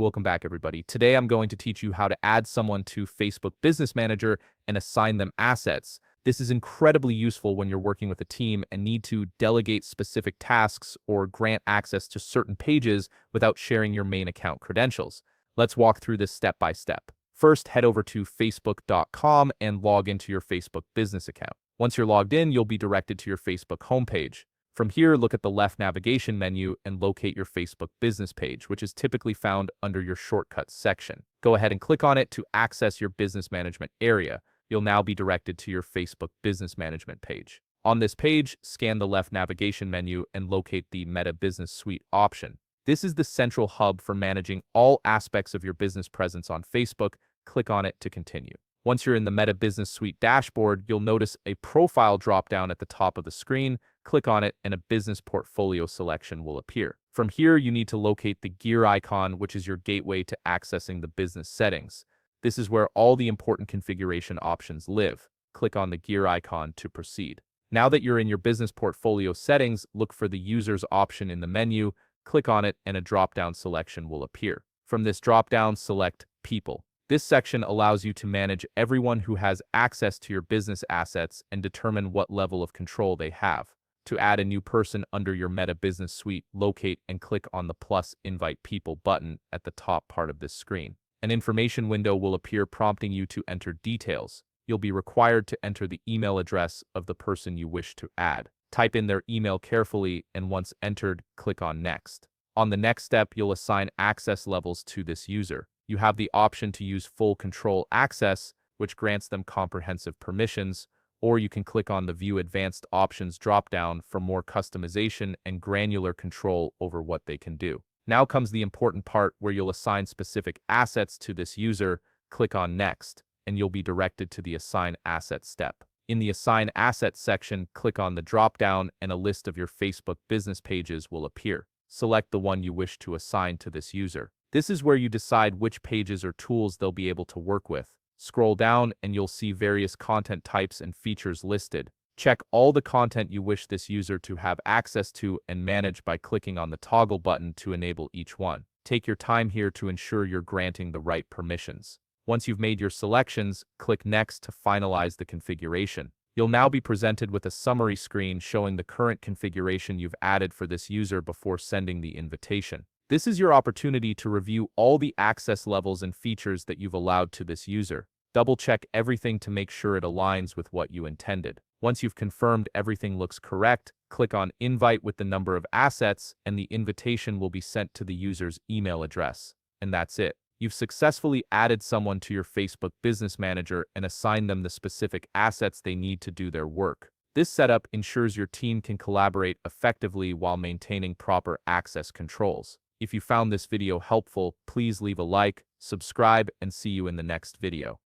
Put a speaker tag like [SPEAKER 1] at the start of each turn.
[SPEAKER 1] Welcome back, everybody. Today, I'm going to teach you how to add someone to Facebook Business Manager and assign them assets. This is incredibly useful when you're working with a team and need to delegate specific tasks or grant access to certain pages without sharing your main account credentials. Let's walk through this step by step. First, head over to facebook.com and log into your Facebook business account. Once you're logged in, you'll be directed to your Facebook homepage. From here, look at the left navigation menu and locate your Facebook business page, which is typically found under your shortcuts section. Go ahead and click on it to access your business management area. You'll now be directed to your Facebook business management page. On this page, scan the left navigation menu and locate the Meta Business Suite option. This is the central hub for managing all aspects of your business presence on Facebook. Click on it to continue. Once you're in the Meta Business Suite dashboard, you'll notice a profile dropdown at the top of the screen. Click on it and a business portfolio selection will appear. From here, you need to locate the gear icon, which is your gateway to accessing the business settings. This is where all the important configuration options live. Click on the gear icon to proceed. Now that you're in your business portfolio settings, look for the users option in the menu. Click on it and a drop-down selection will appear. From this drop-down, select People. This section allows you to manage everyone who has access to your business assets and determine what level of control they have. To add a new person under your Meta Business Suite, locate and click on the plus Invite People button at the top part of this screen. An information window will appear prompting you to enter details. You'll be required to enter the email address of the person you wish to add. Type in their email carefully, and once entered, click on Next. On the next step, you'll assign access levels to this user. You have the option to use full control access, which grants them comprehensive permissions, or you can click on the View Advanced Options dropdown for more customization and granular control over what they can do. Now comes the important part where you'll assign specific assets to this user. Click on Next, and you'll be directed to the Assign Asset step. In the Assign Assets section, click on the dropdown and a list of your Facebook business pages will appear. Select the one you wish to assign to this user. This is where you decide which pages or tools they'll be able to work with. Scroll down and you'll see various content types and features listed. Check all the content you wish this user to have access to and manage by clicking on the toggle button to enable each one. Take your time here to ensure you're granting the right permissions. Once you've made your selections, click Next to finalize the configuration. You'll now be presented with a summary screen showing the current configuration you've added for this user before sending the invitation. This is your opportunity to review all the access levels and features that you've allowed to this user. Double-check everything to make sure it aligns with what you intended. Once you've confirmed everything looks correct, click on Invite with the number of assets, and the invitation will be sent to the user's email address. And that's it. You've successfully added someone to your Facebook Business Manager and assigned them the specific assets they need to do their work. This setup ensures your team can collaborate effectively while maintaining proper access controls. If you found this video helpful, please leave a like, subscribe, and see you in the next video.